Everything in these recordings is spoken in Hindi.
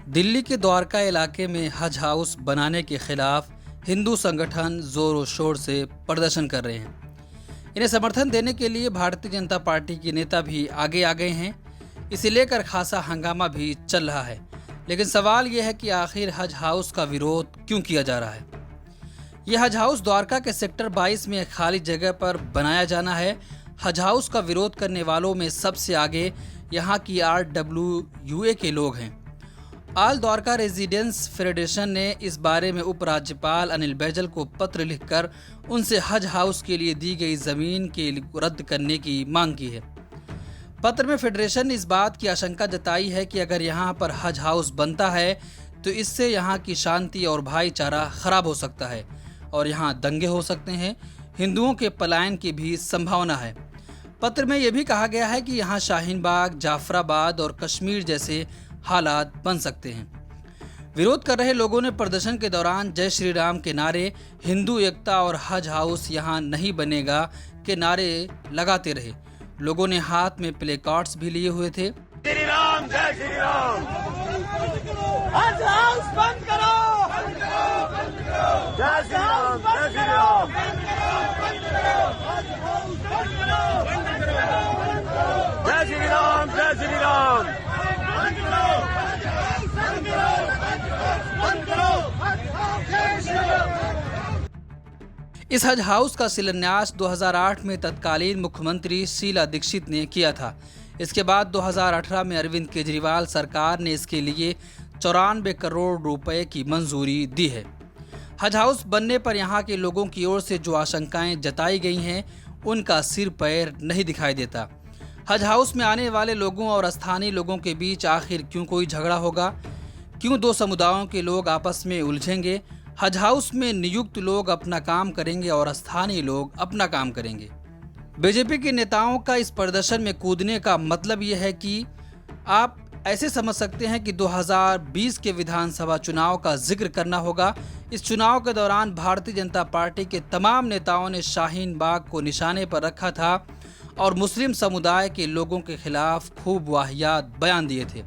दिल्ली के द्वारका इलाके में हज हाउस बनाने के खिलाफ हिंदू संगठन जोरों शोर से प्रदर्शन कर रहे हैं। इन्हें समर्थन देने के लिए भारतीय जनता पार्टी के नेता भी आगे आ गए हैं। इसे लेकर खासा हंगामा भी चल रहा है। लेकिन सवाल यह है कि आखिर हज हाउस का विरोध क्यों किया जा रहा है। यह हज हाउस द्वारका के सेक्टर 22 में एक खाली जगह पर बनाया जाना है। हज हाउस का विरोध करने वालों में सबसे आगे यहाँ की RWUA के लोग हैं। ऑल द्वारका रेजिडेंस फेडरेशन ने इस बारे में उपराज्यपाल अनिल बैजल को पत्र लिखकर उनसे हज हाउस के लिए दी गई जमीन के रद्द करने की मांग की है। पत्र में फेडरेशन ने इस बात की आशंका जताई है कि अगर यहाँ पर हज हाउस बनता है तो इससे यहाँ की शांति और भाईचारा खराब हो सकता है और यहाँ दंगे हो सकते हैं। हिंदुओं के पलायन की भी संभावना है। पत्र में यह भी कहा गया है कि यहाँ शाहीन बाग, जाफराबाद और कश्मीर जैसे हालात बन सकते हैं। विरोध कर रहे लोगों ने प्रदर्शन के दौरान जय श्री राम के नारे, हिंदू एकता और हज हाउस यहाँ नहीं बनेगा के नारे लगाते रहे। लोगों ने हाथ में प्ले कार्ड्स भी लिए हुए थे। श्री राम, जय श्री राम, हज हाउस बंद करो, जय श्री राम, जय श्री राम, जय श्री राम, जय श्री राम। इस हज हाउस का शिलान्यास 2008 में तत्कालीन मुख्यमंत्री शीला दीक्षित ने किया था। इसके बाद 2018 में अरविंद केजरीवाल सरकार ने इसके लिए 94 करोड़ रुपए की मंजूरी दी है। हज हाउस बनने पर यहाँ के लोगों की ओर से जो आशंकाएं जताई गई हैं, उनका सिर पैर नहीं दिखाई देता। हज हाउस में आने वाले लोगों और स्थानीय लोगों के बीच आखिर क्यों कोई झगड़ा होगा? क्यों दो समुदायों के लोग आपस में उलझेंगे? हज हाउस में नियुक्त लोग अपना काम करेंगे और स्थानीय लोग अपना काम करेंगे। बीजेपी के नेताओं का इस प्रदर्शन में कूदने का मतलब यह है कि आप ऐसे समझ सकते हैं कि 2020 के विधानसभा चुनाव का जिक्र करना होगा। इस चुनाव के दौरान भारतीय जनता पार्टी के तमाम नेताओं ने शाहीन बाग को निशाने पर रखा था और मुस्लिम समुदाय के लोगों के खिलाफ खूब वाहियात बयान दिए थे।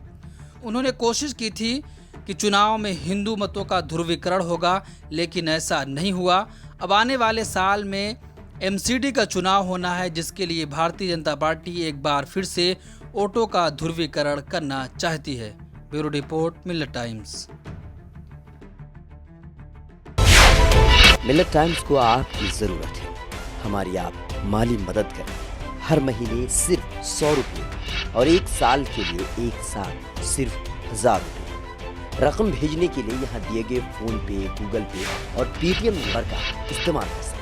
उन्होंने कोशिश की थी कि चुनाव में हिंदू मतों का ध्रुवीकरण होगा, लेकिन ऐसा नहीं हुआ। अब आने वाले साल में MCD का चुनाव होना है, जिसके लिए भारतीय जनता पार्टी एक बार फिर से वोटों का ध्रुवीकरण करना चाहती है। ब्यूरो रिपोर्ट, मिलत टाइम्स। मिलत टाइम्स को आपकी जरूरत है। हमारी आप माली मदद करें। हर महीने सिर्फ 100 रुपये और एक साल के लिए एक साल सिर्फ 1000 रुपये। रकम भेजने के लिए यहाँ दिए गए फोन पे, गूगल पे और पेटीएम नंबर का इस्तेमाल कर सकते हैं।